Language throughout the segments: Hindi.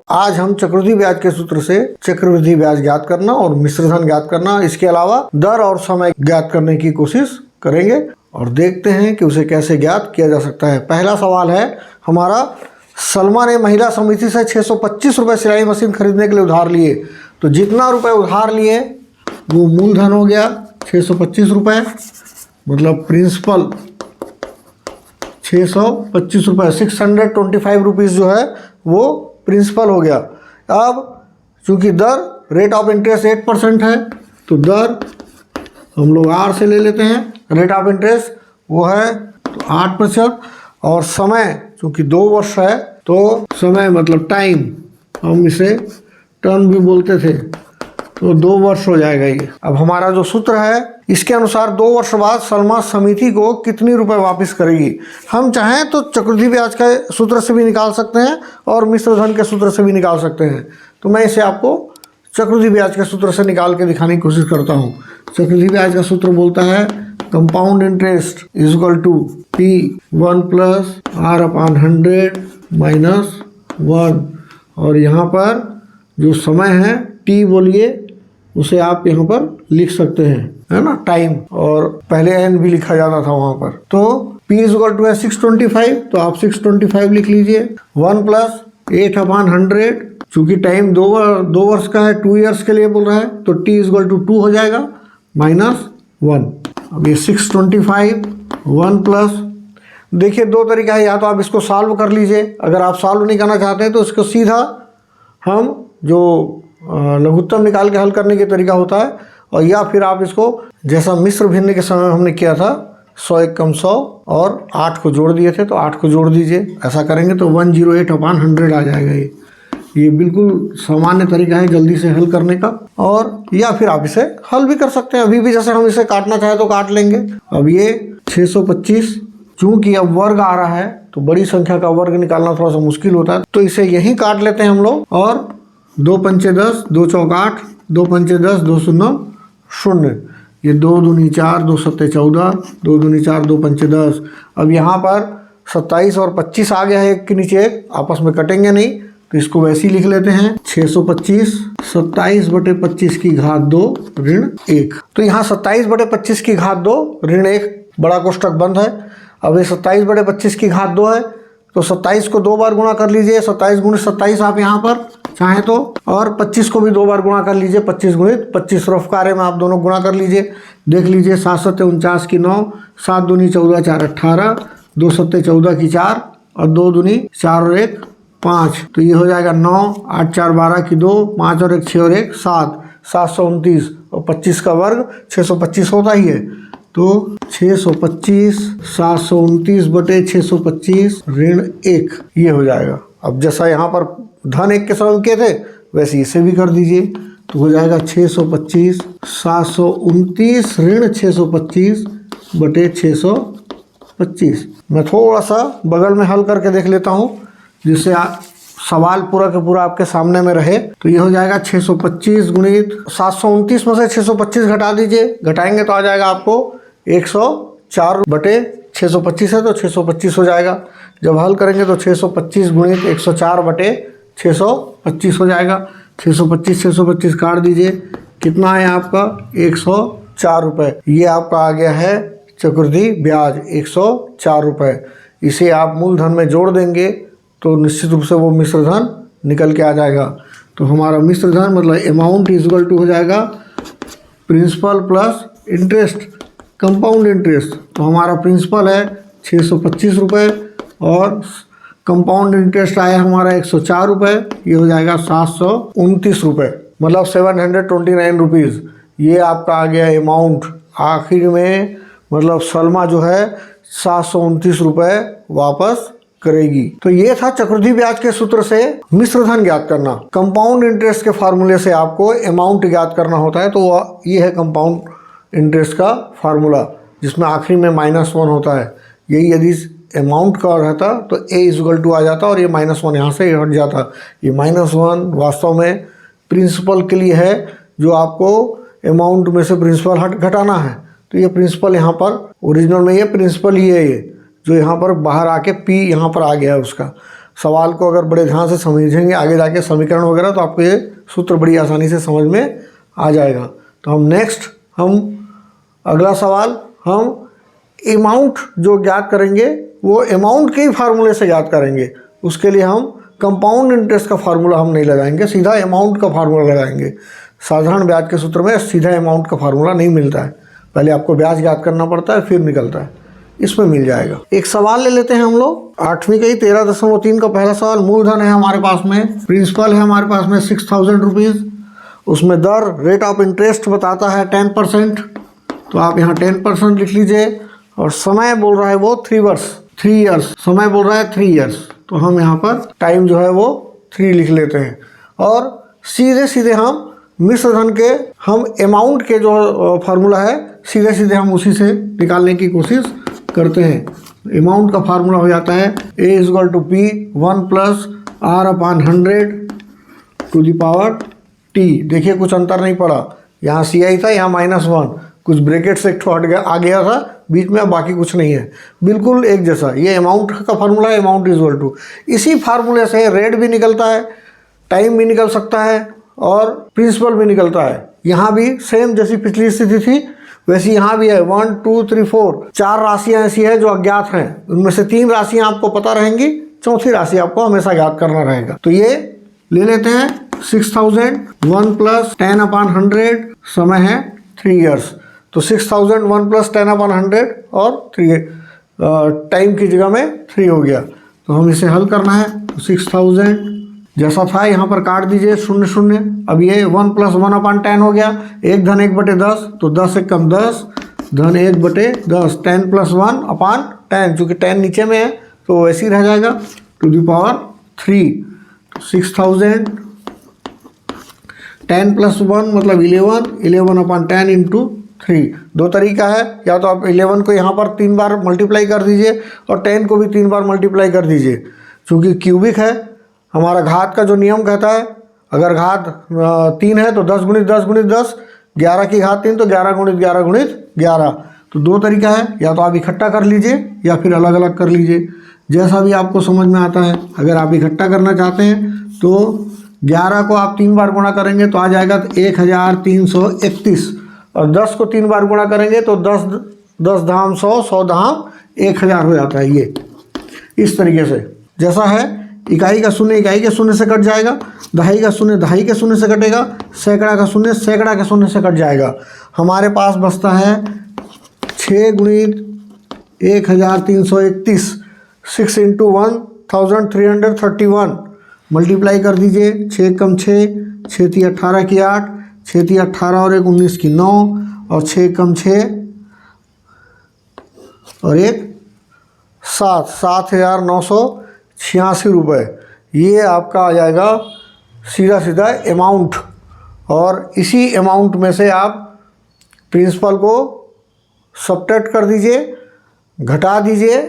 आज हम चक्रवृद्धि ब्याज के सूत्र से चक्रवृद्धि ब्याज ज्ञात करना और मिश्र धन ज्ञात करना, इसके अलावा दर और समय ज्ञात करने की कोशिश करेंगे और देखते हैं कि उसे कैसे ज्ञात किया जा सकता है। पहला सवाल है हमारा, सलमा ने महिला समिति से 625 रुपये सिलाई मशीन खरीदने के लिए उधार लिए। तो जितना रुपए उधार लिए वो मूलधन हो गया 625 रुपये, मतलब प्रिंसिपल 625 रुपये, 625 रुपीज़ जो है वो प्रिंसिपल हो गया। अब चूंकि दर रेट ऑफ इंटरेस्ट 8% है तो दर हम लोग R से ले लेते हैं, रेट ऑफ इंटरेस्ट वो है तो 8%, और समय चूंकि 2 वर्ष है तो समय मतलब टाइम, हम इसे टर्म भी बोलते थे, तो 2 वर्ष हो जाएगा ये। अब हमारा जो सूत्र है इसके अनुसार 2 वर्ष बाद सलमा समिति को कितनी रुपए वापस करेगी। हम चाहें तो चक्रवृद्धि ब्याज के सूत्र से भी निकाल सकते हैं और मिश्र धन के सूत्र से भी निकाल सकते हैं। तो मैं इसे आपको चक्रवृद्धि ब्याज के सूत्र से निकाल के दिखाने की कोशिश करता हूँ। चक्रवृद्धि ब्याज का सूत्र बोलता है compound interest is equal to P1 plus R/100 minus 1, और यहाँ पर जो समय है T बोलिए उसे आप यहाँ पर लिख सकते हैं, है ना, टाइम, और पहले N भी लिखा जाता था वहाँ पर। तो P इज इक्वल टू है 625, तो आप 625 लिख लीजिए। 1 प्लस 8/100, चूंकि टाइम 2 वर्ष का है, 2 ईयर्स के लिए बोल रहा है, तो T इज इक्वल टू 2 हो जाएगा माइनस 1। अब ये 625 1 प्लस, देखिए 2 तरीका है, या तो आप इसको सॉल्व कर लीजिए, अगर आप सॉल्व नहीं करना चाहते हैं तो इसको सीधा हम जो लघुत्तम निकाल के हल करने के तरीका होता है, और या फिर आप इसको जैसा मिश्र भिन्न के समय हमने किया था 100 एक कम 100 और 8 को जोड़ दिए थे, तो 8 को जोड़ दीजिए। ऐसा करेंगे तो 108/100 आ जाएगा। ये बिल्कुल सामान्य तरीका है जल्दी से हल करने का, और या फिर आप इसे हल भी कर सकते हैं। अभी भी जैसे हम इसे काटना चाहे तो काट लेंगे। अब ये 625, चूंकि अब वर्ग आ रहा है तो बड़ी संख्या का वर्ग निकालना थोड़ा सा मुश्किल होता है, तो इसे यहीं काट लेते हैं हम लोग, और 2 पंचे 10, 2 चौक 8, 2 पंचे 10, 2 शून्य 0, ये 2 दूनी 4, 2 सत्ते 14, 2 दूनी 4, 2 पंचे 10। अब यहाँ पर 27 और 25 आ गया है, एक के नीचे एक, आपस में कटेंगे नहीं, तो इसको वैसे ही लिख लेते हैं। 625 27/25 की घात 2 ऋण 1, तो यहाँ 27/25 की घात 2 ऋण 1 बड़ा कोष्टक बंद है। अब ये 27/25 की घात 2 है, तो 27 को 2 बार गुणा कर लीजिए, 27 गुणित 27 आप यहाँ पर चाहें तो, और 25 को भी 2 बार गुणा कर लीजिए, 25 गुणित 25 रफ कार्य में आप दोनों गुणा कर लीजिए। देख लीजिए 7 सत्ते 49 की 9, 7 दूनी 14, 4 18, 2 सत्ते 14 की 4, और 2 दूनी 4 और 1 5, तो ये हो जाएगा 9, 8 4 12 की 2, 5 और 1 6 और 1 7, 729, और 25 का वर्ग 625 होता ही है, तो 625 729/625 ऋण 1 ये हो जाएगा। अब जैसा यहाँ पर धन 1 के समय किए थे वैसे इसे भी कर दीजिए, तो हो जाएगा 625 729 ऋण 625/625। मैं थोड़ा सा बगल में हल करके देख लेता हूँ जिससे सवाल पूरा के पूरा आपके सामने में रहे। तो ये हो जाएगा 625 गुणित 729 में से 625 घटा दीजिए, घटाएंगे तो आ जाएगा आपको 104/625 है, तो 625 हो जाएगा। जब हल करेंगे तो 625 गुणित 104/625 हो जाएगा। 625 काट दीजिए, कितना है आपका 104 रुपये। ये आपका आ गया है चक्रवृद्धि ब्याज 104 रुपये। इसे आप मूलधन में जोड़ देंगे तो निश्चित रूप से वो मिश्र धन निकल के आ जाएगा। तो हमारा मिश्र धन मतलब अमाउंट इज इक्वल टू हो जाएगा principal plus interest, compound interest. तो हमारा प्रिंसिपल है 625 रुपये और कंपाउंड इंटरेस्ट आया हमारा 104 रुपये, ये हो जाएगा 729 रुपये, मतलब 729 रुपीज़। ये आपका आ गया अमाउंट। आखिर में मतलब सलमा जो है 729 रुपये वापस करेगी। तो ये था चक्रवृद्धि ब्याज के सूत्र से मिश्र धन ज्ञात करना। कंपाउंड इंटरेस्ट के फार्मूले से आपको अमाउंट ज्ञात करना होता है, तो ये है कंपाउंड इंटरेस्ट का फार्मूला जिसमें आखिरी में -1 होता है। यही यदि अमाउंट का रहता तो a इक्वल टू आ जाता और ये -1 यहाँ से हट जाता। ये -1 वास्तव में प्रिंसिपल के लिए है, जो आपको अमाउंट में से प्रिंसिपल घटाना है। तो ये प्रिंसिपल यहाँ पर ओरिजिनल में ये प्रिंसिपल ही है, ये जो यहाँ पर बाहर आके P यहाँ पर आ गया है उसका। सवाल को अगर बड़े ध्यान से समझेंगे आगे जाके समीकरण वगैरह, तो आपको ये सूत्र बड़ी आसानी से समझ में आ जाएगा। तो हम अगला सवाल हम अमाउंट जो ज्ञात करेंगे वो अमाउंट के ही फार्मूले से ज्ञात करेंगे। उसके लिए हम कंपाउंड इंटरेस्ट का फार्मूला हम नहीं लगाएंगे, सीधा अमाउंट का फार्मूला लगाएंगे। साधारण ब्याज के सूत्र में सीधा अमाउंट का फार्मूला नहीं मिलता है, पहले आपको ब्याज ज्ञात करना पड़ता है फिर निकलता है, इसमें मिल जाएगा। एक सवाल ले लेते हैं हम लोग 8वीं का ही 13.3 का पहला सवाल। मूलधन है हमारे पास में, प्रिंसिपल है हमारे पास में 6000 रुपीज़, उसमें दर रेट ऑफ इंटरेस्ट बताता है 10%, तो आप यहाँ 10% लिख लीजिए। और समय बोल रहा है वो 3 ईयर्स, समय बोल रहा है 3 ईयर्स, तो हम यहाँ पर टाइम जो है वो 3 लिख लेते हैं। और सीधे सीधे हम मिश्र धन के हम अमाउंट के जो फार्मूला है सीधे सीधे हम उसी से निकालने की कोशिश करते हैं। अमाउंट का फार्मूला हो जाता है A = P 1 + R/100 to the power T। देखिए कुछ अंतर नहीं पड़ा, यहाँ CI था, यहाँ -1, कुछ ब्रैकेट से एक ठो हट गया आ गया था बीच में, बाकी कुछ नहीं है, बिल्कुल एक जैसा। ये अमाउंट का फार्मूला है, अमाउंट = इसी फार्मूले से रेट भी निकलता है, टाइम भी निकल सकता है और प्रिंसिपल भी निकलता है। यहाँ भी सेम जैसी पिछली स्थिति थी वैसे यहाँ भी है। 1 2 3 4 4 राशियाँ ऐसी है जो अज्ञात हैं, उनमें से 3 राशियाँ आपको पता रहेंगी, चौथी राशि आपको हमेशा ज्ञात करना रहेगा। तो ये ले लेते हैं 6000 1 + 10/100, समय है 3 ईयर्स, तो 6000 1 + 10/100 और 3 टाइम की जगह में 3 हो गया। तो हम इसे हल करना है, तो 6000 जैसा था यहाँ पर काट दीजिए 0 0। अब ये 1 + 1/10 हो गया, 1 धन 1/10, तो 10 1 कम 10, धन 1/10, 10 + 1/10, चूँकि 10 नीचे में है तो वैसे ही रह जाएगा, टू द पावर 3। 6000 10 + 1 मतलब 11, 11/10 × 3। दो तरीका है, या तो आप 11 को यहाँ पर 3 बार मल्टीप्लाई कर दीजिए और 10 को भी 3 बार मल्टीप्लाई कर दीजिए। चूँकि क्यूबिक है, हमारा घात का जो नियम कहता है, अगर घात 3 है तो 10 × 10 × 10, 11 की घात 3 तो 11 × 11 × 11। तो दो तरीका है, या तो आप इकट्ठा कर लीजिए या फिर अलग अलग कर लीजिए, जैसा भी आपको समझ में आता है। अगर आप इकट्ठा करना चाहते हैं तो 11 को आप 3 बार गुणा करेंगे तो आ जाएगा 1331, और 10 को 3 बार गुणा करेंगे तो 10 धाम 100, 100 धाम 1000 हो जाता है। ये इस तरीके से जैसा है, इकाई का शून्य इकाई के शून्य से कट जाएगा, दहाई का शून्य दहाई के शून्य से कटेगा, सैकड़ा का शून्य सैकड़ा के शून्य से कट जाएगा। हमारे पास बचता है 6 × 1331, 6 × 1331, मल्टीप्लाई कर दीजिए। 6 कम 6, 6 × 18 की 8, 6 × 18 और 1 19 की 9, और 6 कम 6 और 1 7, 7986 रुपये। ये आपका आ जाएगा सीधा सीधा अमाउंट, और इसी अमाउंट में से आप प्रिंसिपल को सब्ट्रैक्ट कर दीजिए, घटा दीजिए,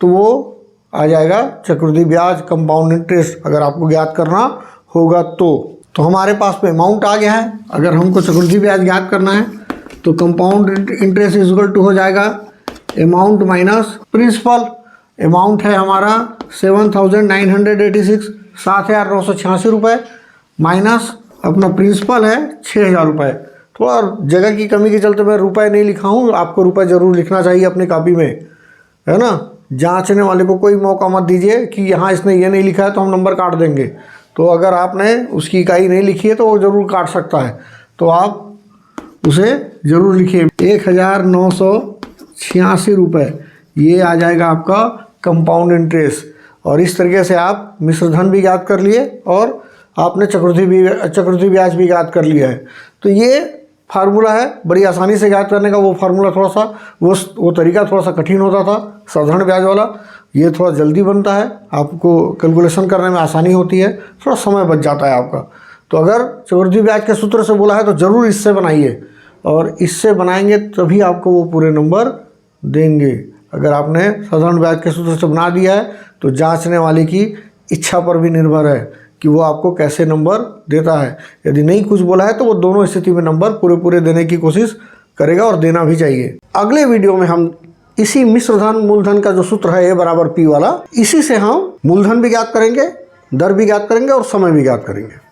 तो वो आ जाएगा चक्रवृद्धि ब्याज, कंपाउंड इंटरेस्ट, अगर आपको ज्ञात करना होगा तो हमारे पास में अमाउंट आ गया है। अगर हमको चक्रवृद्धि ब्याज ज्ञात करना है तो कंपाउंड इंटरेस्ट = हो जाएगा अमाउंट माइनस प्रिंसिपल। अमाउंट है हमारा 7986, 7986 रुपये, माइनस अपना प्रिंसिपल है 6000 रुपये। थोड़ा जगह की कमी के चलते मैं रुपए नहीं लिखा हूँ, आपको रुपए ज़रूर लिखना चाहिए अपनी कापी में, है ना। जांचने वाले को कोई मौका मत दीजिए कि यहाँ इसने ये नहीं लिखा है तो हम नंबर काट देंगे। तो अगर आपने उसकी इकाई नहीं लिखी है तो वो ज़रूर काट सकता है, तो आप उसे ज़रूर लिखिए। 1986 रुपये ये आ जाएगा आपका कंपाउंड इंटरेस्ट। और इस तरीके से आप मिश्र धन भी ज्ञात कर लिए और आपने चक्रवृद्धि ब्याज भी ज्ञात कर लिया है। तो ये फार्मूला है, बड़ी आसानी से ज्ञात करने का। वो फार्मूला थोड़ा सा वो तरीका थोड़ा सा कठिन होता था साधारण ब्याज वाला, ये थोड़ा जल्दी बनता है, आपको कैलकुलेशन करने में आसानी होती है, थोड़ा समय बच जाता है आपका। तो अगर चक्रवृद्धि ब्याज के सूत्र से बोला है तो ज़रूर इससे बनाइए, और इससे बनाएंगे तभी आपको वो पूरे नंबर देंगे। अगर आपने साधारण ब्याज के सूत्र से बना दिया है तो जांचने वाले की इच्छा पर भी निर्भर है कि वो आपको कैसे नंबर देता है। यदि नहीं कुछ बोला है तो वो दोनों स्थिति में नंबर पूरे देने की कोशिश करेगा, और देना भी चाहिए। अगले वीडियो में हम इसी मिश्र धन मूलधन का जो सूत्र है A बराबर P वाला, इसी से हम मूलधन भी ज्ञात करेंगे, दर भी ज्ञात करेंगे और समय भी ज्ञात करेंगे।